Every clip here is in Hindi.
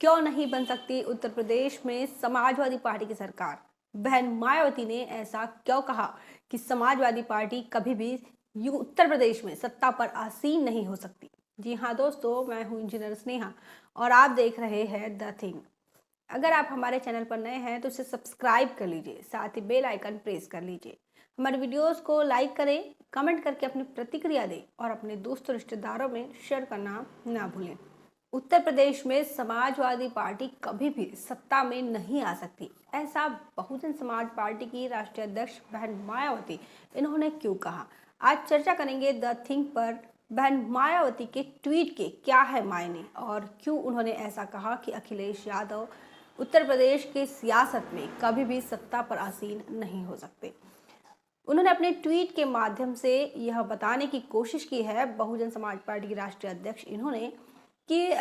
क्यों नहीं बन सकती उत्तर प्रदेश में समाजवादी पार्टी की सरकार? बहन मायावती ने ऐसा क्यों कहा कि समाजवादी पार्टी कभी भी उत्तर प्रदेश में सत्ता पर आसीन नहीं हो सकती? जी हाँ दोस्तों, मैं हूँ इंजीनियर स्नेहा और आप देख रहे हैं द थिंग। अगर आप हमारे चैनल पर नए हैं तो इसे सब्सक्राइब कर लीजिए, साथ ही बेल आइकन प्रेस कर लीजिए। हमारे वीडियोस को लाइक करें, कमेंट करके अपनी प्रतिक्रिया दें और अपने दोस्तों रिश्तेदारों में शेयर करना ना भूलें। उत्तर प्रदेश में समाजवादी पार्टी कभी भी सत्ता में नहीं आ सकती, ऐसा बहुजन समाज पार्टी की राष्ट्रीय अध्यक्ष बहन मायावती इन्होंने क्यों कहा? आज चर्चा करेंगे द थिंक पर बहन मायावती के ट्वीट के क्या है मायने और क्यों उन्होंने ऐसा कहा कि अखिलेश यादव उत्तर प्रदेश की सियासत में कभी भी सत्ता पर आसीन नहीं हो सकते। उन्होंने अपने ट्वीट के माध्यम से यह बताने की कोशिश की है, बहुजन समाज पार्टी की राष्ट्रीय अध्यक्ष इन्होंने, कि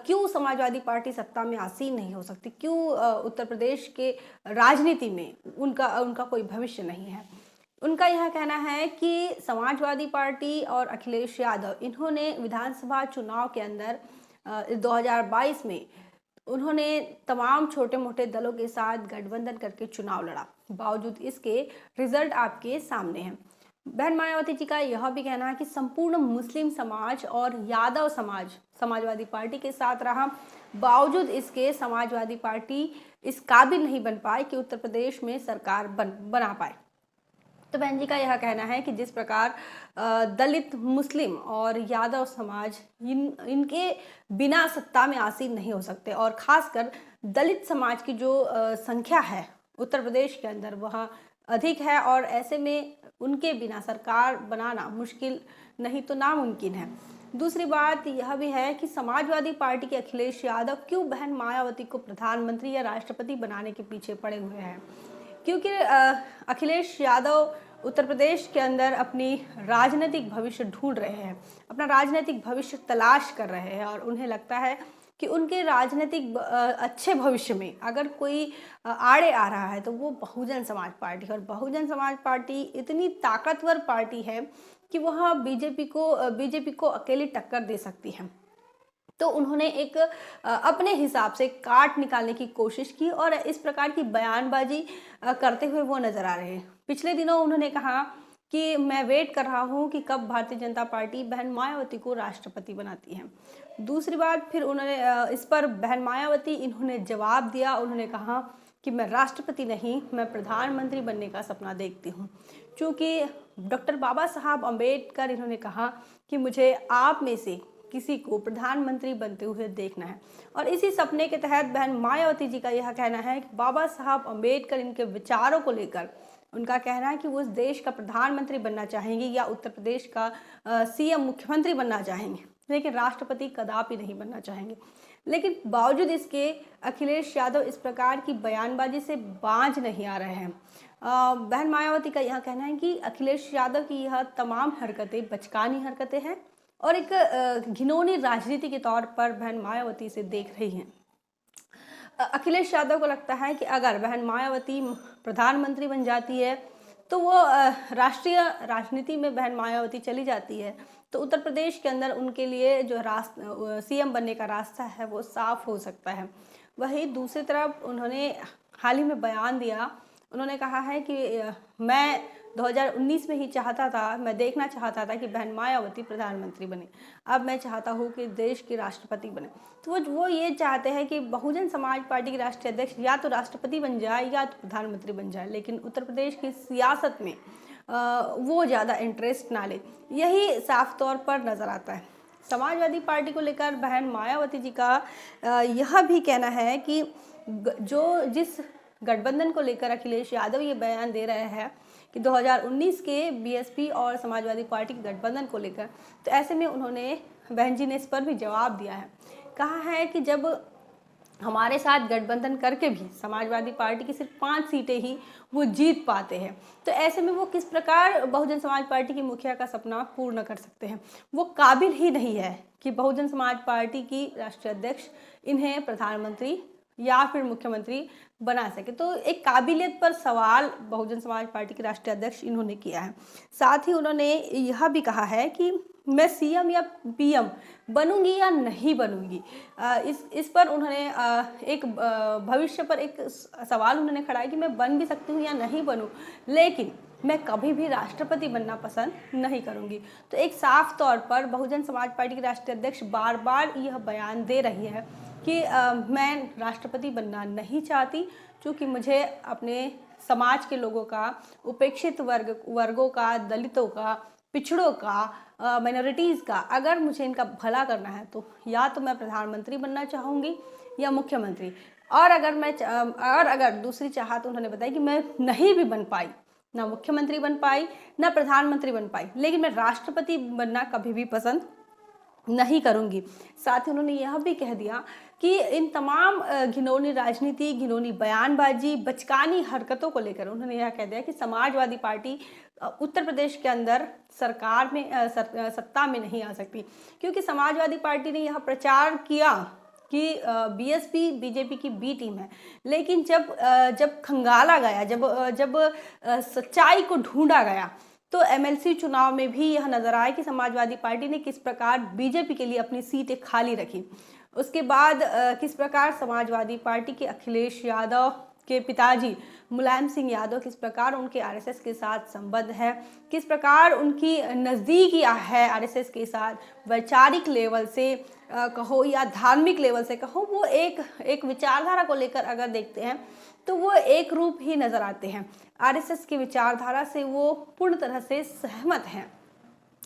क्यों समाजवादी पार्टी सत्ता में आसीन नहीं हो सकती, क्यों उत्तर प्रदेश के राजनीति में उनका उनका कोई भविष्य नहीं है। उनका यह कहना है कि समाजवादी पार्टी और अखिलेश यादव इन्होंने विधानसभा चुनाव के अंदर 2022 में उन्होंने तमाम छोटे मोटे दलों के साथ गठबंधन करके चुनाव लड़ा। बावजूद इसके रिजल्ट आपके सामने हैं। बहन मायावती जी का यह भी कहना है कि संपूर्ण मुस्लिम समाज और यादव समाज समाजवादी पार्टी के साथ रहा, बावजूद इसके समाजवादी पार्टी इस काबिल नहीं बन पाए कि उत्तर प्रदेश में सरकार बना पाए। तो बहन जी का यह कहना है कि जिस प्रकार दलित, मुस्लिम और यादव समाज इनके बिना सत्ता में आसीन नहीं हो सकते और खासकर दलित समाज की जो संख्या है उत्तर प्रदेश के अंदर वह अधिक है और ऐसे में उनके बिना सरकार बनाना मुश्किल नहीं तो नामुमकिन है। दूसरी बात यह भी है कि समाजवादी पार्टी के अखिलेश यादव क्यों बहन मायावती को प्रधानमंत्री या राष्ट्रपति बनाने के पीछे पड़े हुए हैं, क्योंकि अखिलेश यादव उत्तर प्रदेश के अंदर अपनी राजनीतिक भविष्य ढूंढ रहे हैं, अपना राजनीतिक भविष्य तलाश कर रहे हैं और उन्हें लगता है कि उनके राजनीतिक अच्छे भविष्य में अगर कोई आड़े आ रहा है तो वो बहुजन समाज पार्टी है। और बहुजन समाज पार्टी इतनी ताकतवर पार्टी है कि वह बीजेपी को अकेली टक्कर दे सकती है। तो उन्होंने एक अपने हिसाब से काट निकालने की कोशिश की और इस प्रकार की बयानबाजी करते हुए वो नजर आ रहे हैं। पिछले दिनों उन्होंने कहा कि मैं वेट कर रहा हूं कि कब भारतीय जनता पार्टी बहन मायावती को राष्ट्रपति बनाती है। दूसरी बात फिर उन्होंने इस पर बहन मायावती इन्होंने जवाब दिया। उन्होंने कहा कि मैं राष्ट्रपति नहीं, मैं प्रधानमंत्री बनने का सपना देखती हूँ, क्योंकि डॉक्टर बाबा साहब अम्बेडकर इन्होंने कहा कि मुझे आप में से किसी को प्रधानमंत्री बनते हुए देखना है। और इसी सपने के तहत बहन मायावती जी का यह कहना है कि बाबा साहब अम्बेडकर इनके विचारों को लेकर उनका कहना है कि वो इस देश का प्रधानमंत्री बनना चाहेंगे या उत्तर प्रदेश का सीएम मुख्यमंत्री बनना चाहेंगे, लेकिन राष्ट्रपति कदापि नहीं बनना चाहेंगे। लेकिन बावजूद इसके अखिलेश यादव इस प्रकार की बयानबाजी से बाज नहीं आ रहे हैं। बहन मायावती का यह कहना है कि अखिलेश यादव की यह तमाम हरकतें बचकानी हरकतें हैं और एक घिनौनी राजनीति के तौर पर बहन मायावती से देख रही हैं। अखिलेश यादव को लगता है कि अगर बहन मायावती प्रधानमंत्री बन जाती है तो वो राष्ट्रीय राजनीति में बहन मायावती चली जाती है तो उत्तर प्रदेश के अंदर उनके लिए जो सीएम बनने का रास्ता है वो साफ हो सकता है। वही दूसरी तरफ उन्होंने हाल ही में बयान दिया, उन्होंने कहा है कि मैं 2019 में ही चाहता था, मैं देखना चाहता था कि बहन मायावती प्रधानमंत्री बने, अब मैं चाहता हूँ कि देश की राष्ट्रपति बने। तो वो ये चाहते हैं कि बहुजन समाज पार्टी के राष्ट्रीय अध्यक्ष या तो राष्ट्रपति बन जाए या तो प्रधानमंत्री बन जाए, लेकिन उत्तर प्रदेश की सियासत में वो ज़्यादा इंटरेस्ट ना ले, यही साफ तौर पर नज़र आता है। समाजवादी पार्टी को लेकर बहन मायावती जी का यह भी कहना है कि जिस गठबंधन को लेकर अखिलेश यादव ये बयान दे रहे हैं कि 2019 के बीएसपी और समाजवादी पार्टी के गठबंधन को लेकर, तो ऐसे में उन्होंने बहन जी ने इस पर भी जवाब दिया है। कहा है कि जब हमारे साथ गठबंधन करके भी समाजवादी पार्टी की सिर्फ 5 सीटें ही वो जीत पाते हैं, तो ऐसे में वो किस प्रकार बहुजन समाज पार्टी की मुखिया का सपना पूर्ण कर सकते हैं। वो काबिल ही नहीं है कि बहुजन समाज पार्टी की राष्ट्रीय अध्यक्ष इन्हें प्रधानमंत्री या फिर मुख्यमंत्री बना सके। तो एक काबिलियत पर सवाल बहुजन समाज पार्टी के राष्ट्रीय अध्यक्ष इन्होंने किया है। साथ ही उन्होंने यह भी कहा है कि मैं सीएम या पीएम बनूंगी या नहीं बनूंगी। इस पर उन्होंने एक भविष्य पर एक सवाल उन्होंने खड़ा है कि मैं बन भी सकती हूँ या नहीं बनूँ, लेकिन मैं कभी भी राष्ट्रपति बनना पसंद नहीं करूंगी। तो एक साफ तौर पर बहुजन समाज पार्टी के राष्ट्रीय अध्यक्ष बार बार यह बयान दे रही है कि मैं राष्ट्रपति बनना नहीं चाहती, क्योंकि मुझे अपने समाज के लोगों का, उपेक्षित वर्गों का, दलितों का, पिछड़ों का, माइनॉरिटीज़ का, अगर मुझे इनका भला करना है तो या तो मैं प्रधानमंत्री बनना चाहूँगी या मुख्यमंत्री। और अगर दूसरी चाहत उन्होंने बताई कि मैं नहीं भी बन पाई, ना मुख्यमंत्री बन पाई ना प्रधानमंत्री बन पाई, लेकिन मैं राष्ट्रपति बनना कभी भी पसंद नहीं करूंगी। साथ ही उन्होंने यह भी कह दिया कि इन तमाम घिनौनी राजनीति, घिनौनी बयानबाजी, बचकानी हरकतों को लेकर उन्होंने यह कह दिया कि समाजवादी पार्टी उत्तर प्रदेश के अंदर सरकार में सत्ता में नहीं आ सकती, क्योंकि समाजवादी पार्टी ने यह प्रचार किया कि बीएसपी बीजेपी की बी टीम है, लेकिन जब खंगाला गया, जब सच्चाई को ढूंढा गया, तो एमएलसी चुनाव में भी यह नजर आया कि समाजवादी पार्टी ने किस प्रकार बीजेपी के लिए अपनी सीटें खाली रखी। उसके बाद किस प्रकार समाजवादी पार्टी के अखिलेश यादव के पिताजी मुलायम सिंह यादव किस प्रकार उनके आरएसएस के साथ संबंध है, किस प्रकार उनकी नज़दीकी है आरएसएस के साथ, वैचारिक लेवल से कहो या धार्मिक लेवल से कहो, वो एक विचारधारा को लेकर अगर देखते हैं तो वो एक रूप ही नज़र आते हैं। आरएसएस की विचारधारा से वो पूर्ण तरह से सहमत हैं,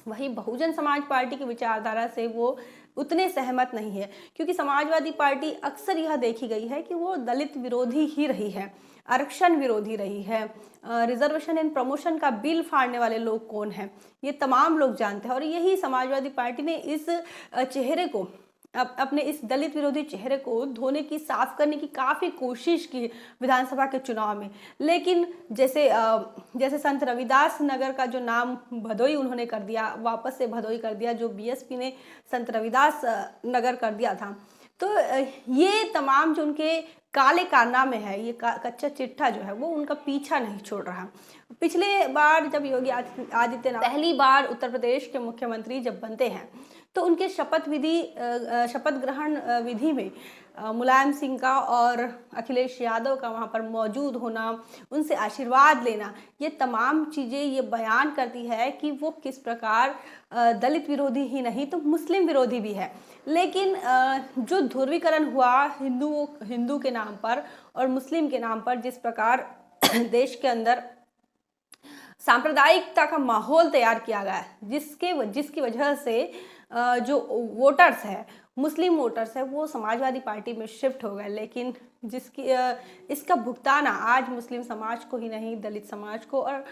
वहीं बहुजन समाज पार्टी की विचारधारा से वो उतने सहमत नहीं है, क्योंकि समाजवादी पार्टी अक्सर यह देखी गई है कि वो दलित विरोधी ही रही है, आरक्षण विरोधी रही है। रिजर्वेशन एंड प्रमोशन का बिल फाड़ने वाले लोग कौन हैं ये तमाम लोग जानते हैं, और यही समाजवादी पार्टी ने इस चेहरे को, अपने इस दलित विरोधी चेहरे को धोने की, साफ करने की काफ़ी कोशिश की विधानसभा के चुनाव में। लेकिन जैसे संत रविदास नगर का जो नाम भदोई उन्होंने कर दिया, वापस से भदोई कर दिया, जो बीएसपी ने संत रविदास नगर कर दिया था। तो ये तमाम जो उनके काले कारनामे है, ये कच्चा चिट्ठा जो है वो उनका पीछा नहीं छोड़ रहा। पिछले बार जब योगी आदित्यनाथ पहली बार उत्तर प्रदेश के मुख्यमंत्री जब बनते हैं, तो उनके शपथ ग्रहण विधि में मुलायम सिंह का और अखिलेश यादव का वहाँ पर मौजूद होना, उनसे आशीर्वाद लेना, ये तमाम चीज़ें ये बयान करती है कि वो किस प्रकार दलित विरोधी ही नहीं तो मुस्लिम विरोधी भी है। लेकिन जो ध्रुवीकरण हुआ हिंदू के नाम पर और मुस्लिम के नाम पर, जिस प्रकार देश के अंदर सांप्रदायिकता का माहौल तैयार किया गया है, जिसकी वजह से जो वोटर्स है, मुस्लिम वोटर्स है, वो समाजवादी पार्टी में शिफ्ट हो गए। लेकिन इसका भुगतान आज मुस्लिम समाज को ही नहीं, दलित समाज को और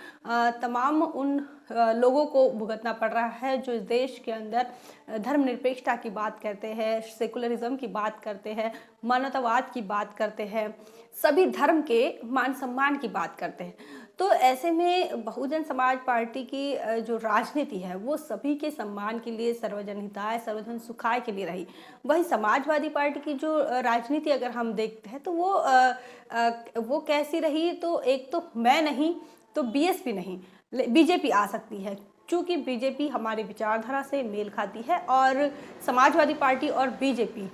तमाम उन लोगों को भुगतना पड़ रहा है जो इस देश के अंदर धर्मनिरपेक्षता की बात करते हैं, सेकुलरिज्म की बात करते हैं, मानवतावाद की बात करते हैं, सभी धर्म के मान सम्मान की बात करते हैं। तो ऐसे में बहुजन समाज पार्टी की जो राजनीति है वो सभी के सम्मान के लिए, सर्वजन हिताय सर्वजन सुखाय के लिए रही। वही समाजवादी पार्टी की जो राजनीति अगर हम देखते हैं तो वो कैसी रही, तो एक तो मैं नहीं तो बीएसपी नहीं, बीजेपी आ सकती है, क्योंकि बीजेपी हमारी विचारधारा से मेल खाती है और समाजवादी पार्टी और बीजेपी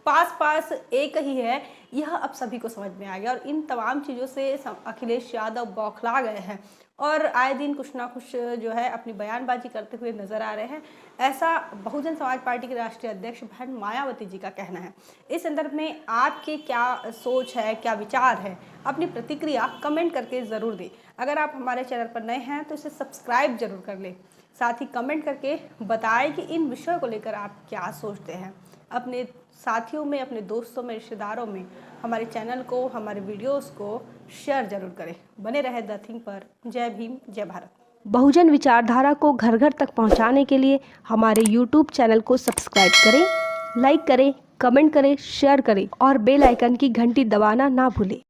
पास एक ही है, यह अब सभी को समझ में आ गया। और इन तमाम चीज़ों से अखिलेश यादव बौखला गए हैं और आए दिन कुछ ना कुछ जो है अपनी बयानबाजी करते हुए नजर आ रहे हैं, ऐसा बहुजन समाज पार्टी के राष्ट्रीय अध्यक्ष बहन मायावती जी का कहना है। इस संदर्भ में आपके क्या सोच है, क्या विचार है, अपनी प्रतिक्रिया कमेंट करके ज़रूर दें। अगर आप हमारे चैनल पर नए हैं तो इसे सब्सक्राइब जरूर कर लें, साथ ही कमेंट करके बताएं कि इन विषयों को लेकर आप क्या सोचते हैं। अपने साथियों में, अपने दोस्तों में, रिश्तेदारों में हमारे चैनल को, हमारे वीडियोस को शेयर जरूर करें। बने रहे द थिंग पर। जय भीम, जय भारत। बहुजन विचारधारा को घर घर तक पहुंचाने के लिए हमारे YouTube चैनल को सब्सक्राइब करें, लाइक करें, कमेंट करें, शेयर करें और बेल आइकन की घंटी दबाना ना भूलें।